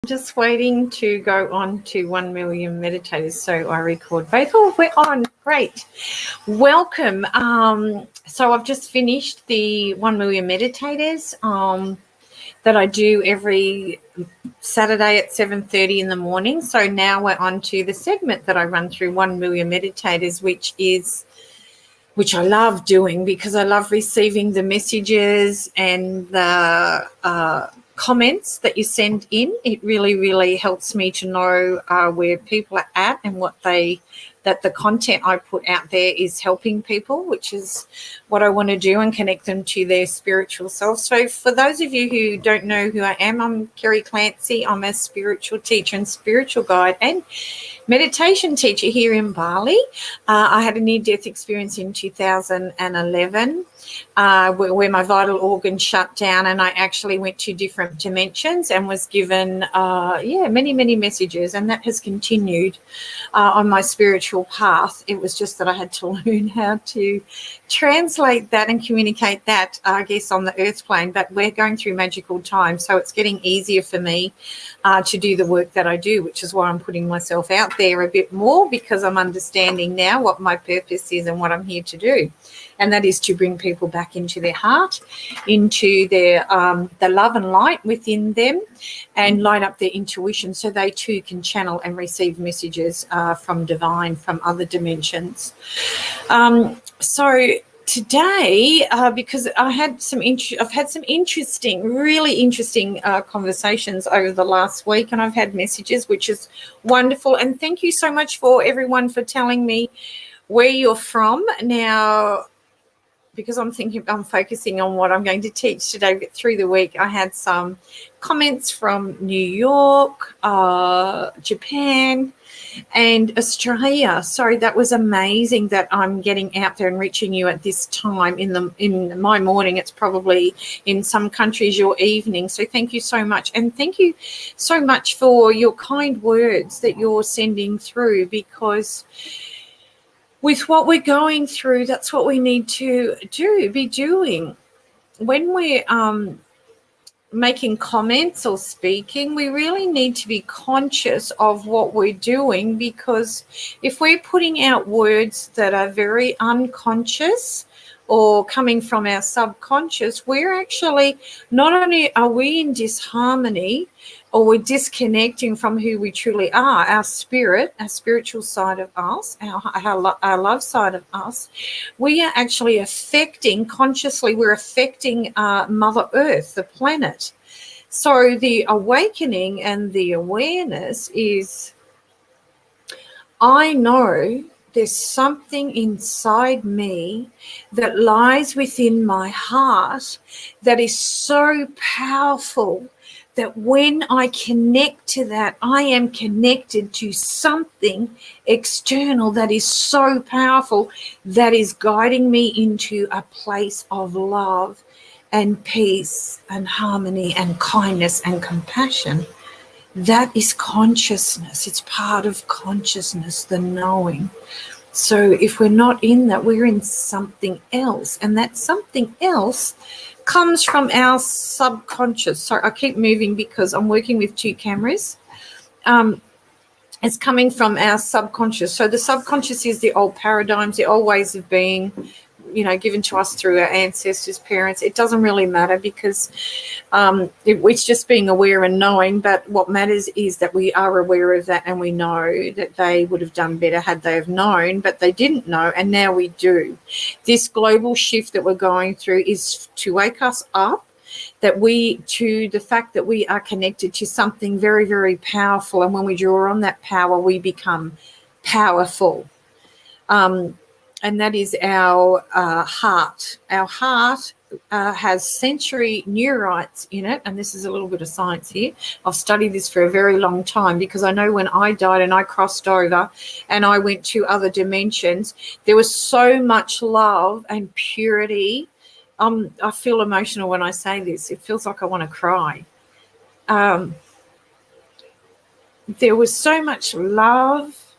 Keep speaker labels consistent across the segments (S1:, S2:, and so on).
S1: Just waiting to go on to 1 million meditators, so I record both. Oh, we're on. Great. Welcome. So I've just finished the 1 million meditators that I do every Saturday at 7:30 in the morning. So now we're on to the segment that I run through 1 million meditators, which I love doing because I love receiving the messages and the comments that you send in. It really, really helps me to know where people are at and that the content I put out there is helping people, which is what I want to do, and connect them to their spiritual self. So for those of you who don't know who I am, I'm Kerry Clancey. I'm a spiritual teacher and spiritual guide and meditation teacher here in Bali. I had a near-death experience in 2011 where my vital organ shut down, and I actually went to different dimensions and was given, many, many messages, and that has continued on my spiritual path. It was just that I had to learn how to translate that and communicate that, I guess, on the earth plane. But we're going through magical times, so it's getting easier for me to do the work that I do, which is why I'm putting myself out there a bit more, because I'm understanding now what my purpose is and what I'm here to do. And that is to bring people back into their heart, into their the love and light within them, and light up their intuition so they too can channel and receive messages from divine, from other dimensions. So today, because I've had some interesting, really interesting conversations over the last week, and I've had messages, which is wonderful. And thank you so much for everyone for telling me where you're from. Now, because I'm focusing on what I'm going to teach today, but through the week I had some comments from New York, Japan, and Australia. So that was amazing that I'm getting out there and reaching you at this time in my morning. It's probably in some countries your evening. So thank you so much, and thank you so much for your kind words that you're sending through, because with what we're going through, that's what we need to be doing. When we're making comments or speaking, we really need to be conscious of what we're doing, because if we're putting out words that are very unconscious or coming from our subconscious, we're actually, not only are we in disharmony, or we're disconnecting from who we truly are, our spirit, our spiritual side of us, our love side of us, we are actually affecting, consciously, we're affecting Mother Earth, the planet. So the awakening and the awareness is, I know there's something inside me that lies within my heart that is so powerful that when I connect to that, I am connected to something external that is so powerful, that is guiding me into a place of love and peace and harmony and kindness and compassion. That is consciousness. It's part of consciousness, the knowing. So if we're not in that, we're in something else, and that something else comes from our subconscious. Sorry, I keep moving because I'm working with two cameras. It's coming from our subconscious. So the subconscious is the old paradigms, the old ways of being, given to us through our ancestors, parents. It doesn't really matter, because it's just being aware and knowing. But what matters is that we are aware of that, and we know that they would have done better had they have known, but they didn't know, and now we do. This global shift that we're going through is to wake us up, to the fact that we are connected to something very, very powerful, and when we draw on that power, we become powerful. And that is our heart. Our heart has sensory neurites in it, and this is a little bit of science here. I've studied this for a very long time, because I know when I died and I crossed over and I went to other dimensions, there was so much love and purity. I feel emotional when I say this. It feels like I want to cry. There was so much love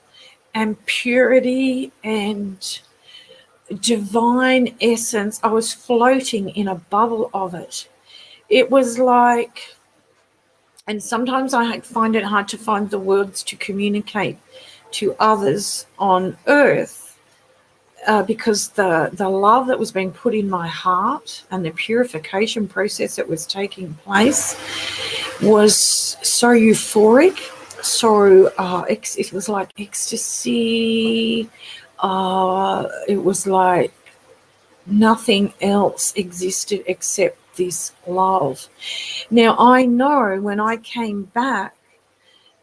S1: and purity and divine essence. I was floating in a bubble of it. It was like And sometimes I find it hard to find the words to communicate to others on earth, because the love that was being put in my heart and the purification process that was taking place was so euphoric. So it was like ecstasy. It was like nothing else existed except this love. Now, I know when I came back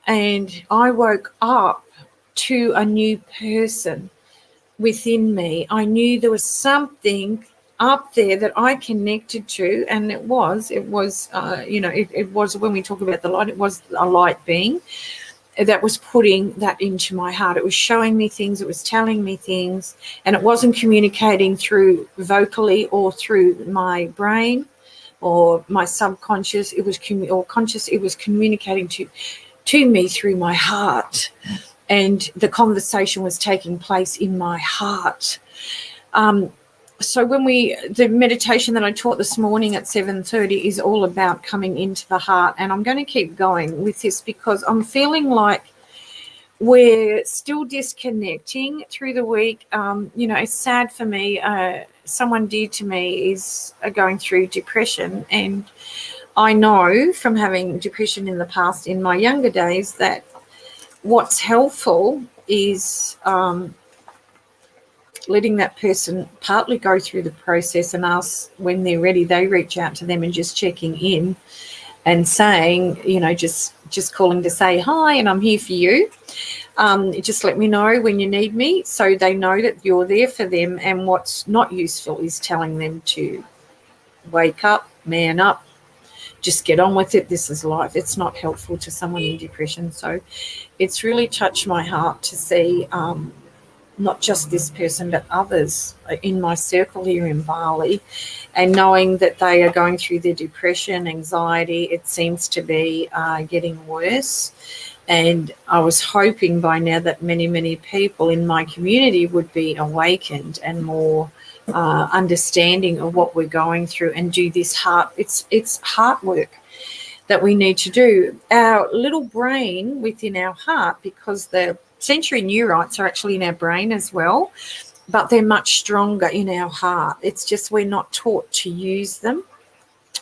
S1: and I woke up to a new person within me, I knew there was something up there that I connected to, and it was it was when we talk about the light, it was a light being that was putting that into my heart. It was showing me things, it was telling me things, and it wasn't communicating through vocally or through my brain or my subconscious. It was conscious. It was communicating to me through my heart, and the conversation was taking place in my heart. So the meditation that I taught this morning at 7:30 is all about coming into the heart, and I'm going to keep going with this because I'm feeling like we're still disconnecting through the week. It's sad for me. Someone dear to me is going through depression, and I know from having depression in the past, in my younger days, that what's helpful is letting that person partly go through the process, and ask when they're ready, they reach out to them and just checking in and saying, just calling to say hi and I'm here for you. Just let me know when you need me, so they know that you're there for them. And what's not useful is telling them to wake up, man up, just get on with it. This is life. It's not helpful to someone in depression. So it's really touched my heart to see not just this person, but others in my circle here in Bali, and knowing that they are going through their depression, anxiety. It seems to be getting worse. And I was hoping by now that many, many people in my community would be awakened and more understanding of what we're going through, and do this heart. It's heart work that we need to do. Our little brain within our heart, because the sensory neurites are actually in our brain as well, but they're much stronger in our heart. It's just we're not taught to use them.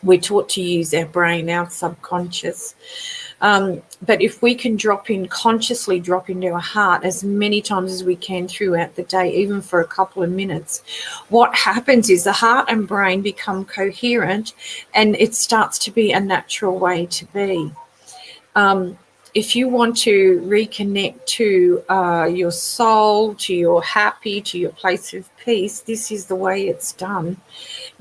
S1: We're taught to use our brain, our subconscious. But if we can consciously drop into our heart as many times as we can throughout the day, even for a couple of minutes, what happens is the heart and brain become coherent, and it starts to be a natural way to be. If you want to reconnect to your soul, to your happy, to your place of peace, this is the way it's done.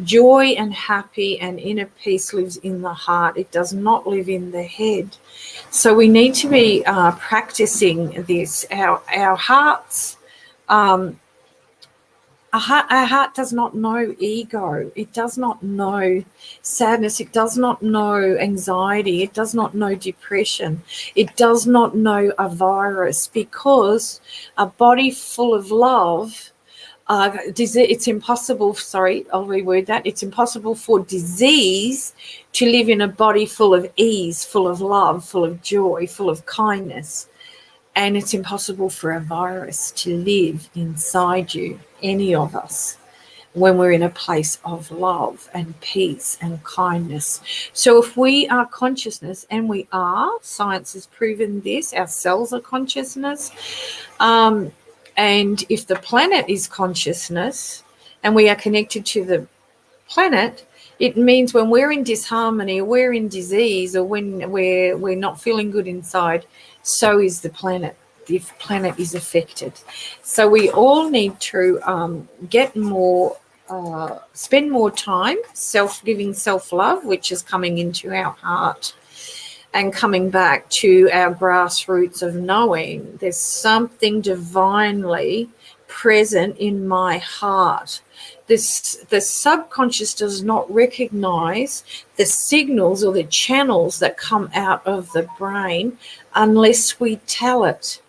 S1: Joy and happy and inner peace lives in the heart. It does not live in the head. So we need to be practicing this. Our hearts, our heart does not know ego. It does not know sadness. It does not know anxiety. It does not know depression. It does not know a virus, because a body full of love, it's impossible, I'll reword that. It's impossible for disease to live in a body full of ease, full of love, full of joy, full of kindness. And it's impossible for a virus to live inside you, any of us, when we're in a place of love and peace and kindness. So if we are consciousness, and we are, science has proven this, our cells are consciousness, and if the planet is consciousness and we are connected to the planet, it means when we're in disharmony, or we're in disease, or when we're not feeling good inside, so is the planet. The planet is affected. So we all need to get more, spend more time giving self-love, which is coming into our heart and coming back to our grassroots of knowing there's something divinely present in my heart. The subconscious does not recognize the signals or the channels that come out of the brain unless we tell it,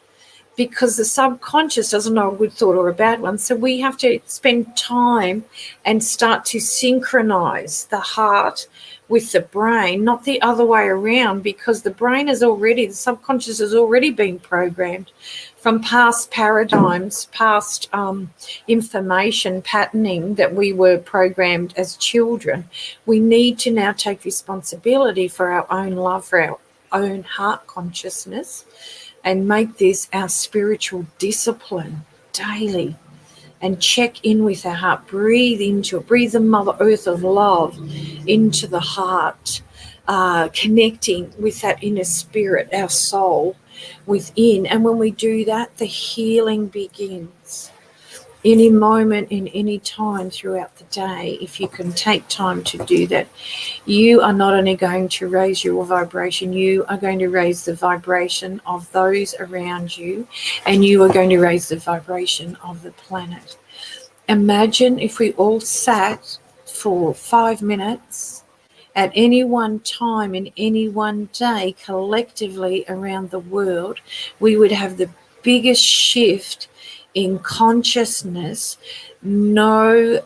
S1: because the subconscious doesn't know a good thought or a bad one. So we have to spend time and start to synchronize the heart with the brain, not the other way around, because the brain is already, the subconscious has already been programmed from past paradigms, past information patterning that we were programmed as children. We need to now take responsibility for our own love, for our own heart consciousness, and make this our spiritual discipline daily. And check in with our heart. Breathe into it. Breathe the Mother Earth of love into the heart, connecting with that inner spirit, our soul within. And when we do that, the healing begins. Any moment, in any time throughout the day, if you can take time to do that, you are not only going to raise your vibration, you are going to raise the vibration of those around you, and you are going to raise the vibration of the planet. Imagine if we all sat for 5 minutes at any one time in any one day collectively around the world, we would have the biggest shift in consciousness. No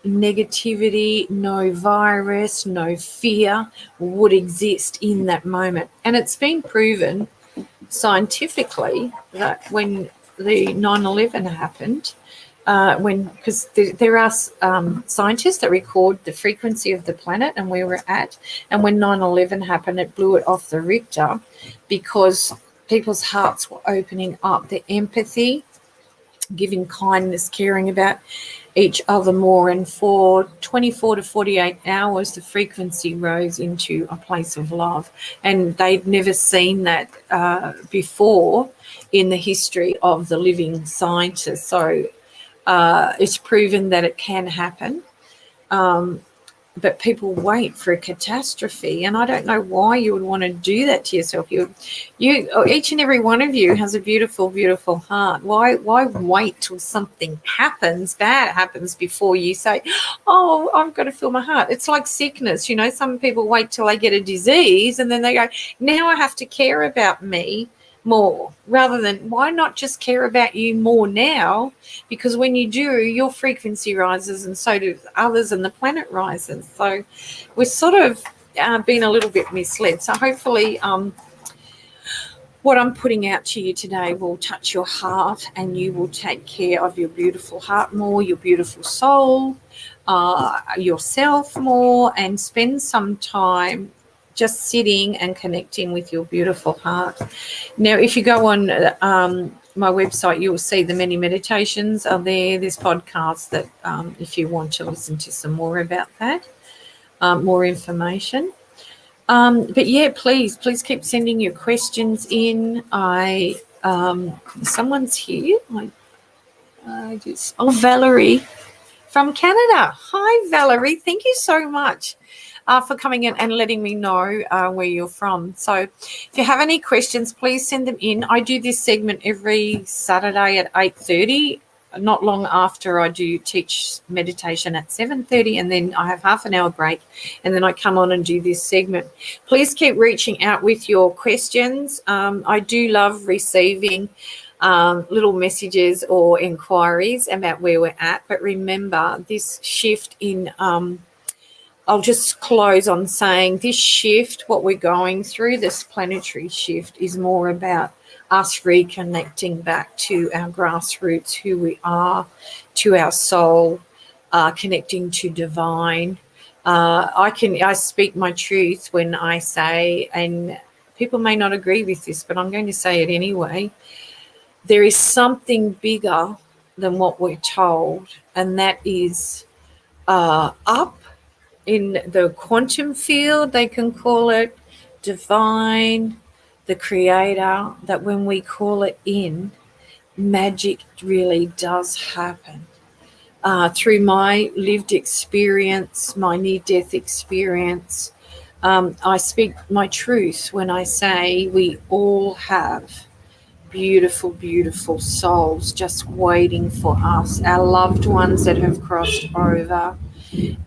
S1: negativity, no virus, no fear would exist in that moment. And it's been proven scientifically that when the 9/11 happened, because there are scientists that record the frequency of the planet and where we're at, and when 9/11 happened, it blew it off the Richter because people's hearts were opening up, their empathy, giving kindness, caring about each other more, and for 24 to 48 hours the frequency rose into a place of love, and they'd never seen that before in the history of the living scientists. So it's proven that it can happen, but people wait for a catastrophe, and I don't know why you would want to do that to yourself. You, each and every one of you has a beautiful, beautiful heart. Why wait till something bad happens before you say, "Oh, I've got to feel my heart"? It's like sickness, you know. Some people wait till they get a disease, and then they go, "Now I have to care about me more," rather than why not just care about you more now, because when you do, your frequency rises and so do others and the planet rises. So we're sort of being a little bit misled. So hopefully what I'm putting out to you today will touch your heart, and you will take care of your beautiful heart more, your beautiful soul, yourself more, and spend some time just sitting and connecting with your beautiful heart. Now, if you go on my website, you'll see the many meditations are there. There's podcasts that if you want to listen to some more about that, more information. But yeah, please keep sending your questions in. Someone's here. Valerie from Canada. Hi, Valerie. Thank you so much for coming in and letting me know where you're from. So if you have any questions, please send them in. I do this segment every Saturday at 8:30, not long after I do teach meditation at 7:30, and then I have half an hour break, and then I come on and do this segment. Please keep reaching out with your questions. I do love receiving little messages or inquiries about where we're at. But remember, this shift in I'll just close on saying this shift, what we're going through, this planetary shift, is more about us reconnecting back to our grassroots, who we are, to our soul, connecting to divine. I speak my truth when I say, and people may not agree with this, but I'm going to say it anyway, there is something bigger than what we're told, and that is up in the quantum field, they can call it divine, the creator, that when we call it in, magic really does happen. Through my lived experience, my near-death experience, I speak my truth when I say we all have beautiful, beautiful souls just waiting for us, our loved ones that have crossed over,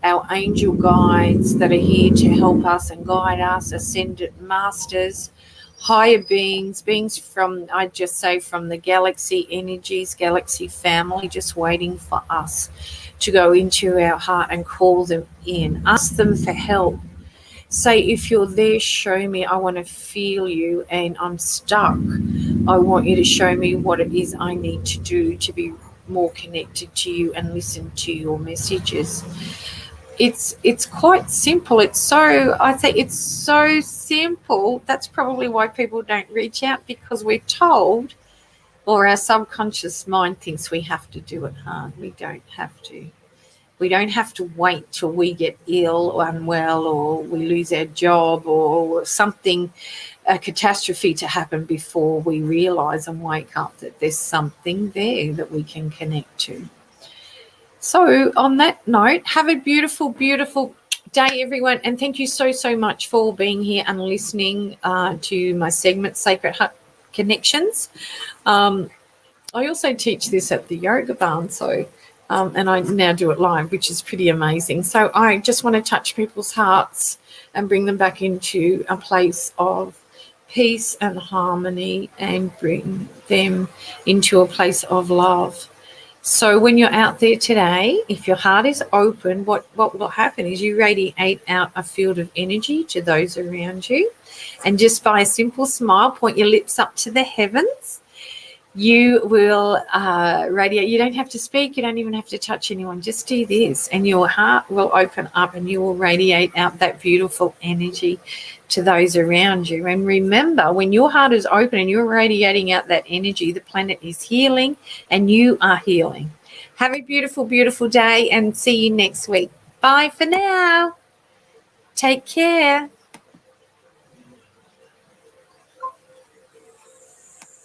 S1: our angel guides that are here to help us and guide us, ascended masters, higher beings from, I just say, from the galaxy energies, galaxy family, just waiting for us to go into our heart and call them in, ask them for help. Say, if you're there, show me. I want to feel you, and I'm stuck. I want you to show me what it is I need to do to be more connected to you and listen to your messages. It's quite simple. I think it's so simple. That's probably why people don't reach out, because we're told, or our subconscious mind thinks we have to do it hard. We don't have to. We don't have to wait till we get ill or unwell, or we lose our job, or something, a catastrophe to happen, before we realise and wake up that there's something there that we can connect to. So on that note, have a beautiful, beautiful day, everyone. And thank you so, so much for being here and listening to my segment, Sacred Heart Connections. I also teach this at the Yoga Barn, and I now do it live, which is pretty amazing. So I just want to touch people's hearts and bring them back into a place of peace and harmony, and bring them into a place of love. So when you're out there today, if your heart is open, what will happen is you radiate out a field of energy to those around you. And just by a simple smile, point your lips up to the heavens, you will radiate. You don't have to speak. You don't even have to touch anyone. Just do this, and your heart will open up, and you will radiate out that beautiful energy to those around you. And remember, when your heart is open and you're radiating out that energy, the planet is healing and you are healing. Have a beautiful, beautiful day, and see you next week. Bye for now. Take care.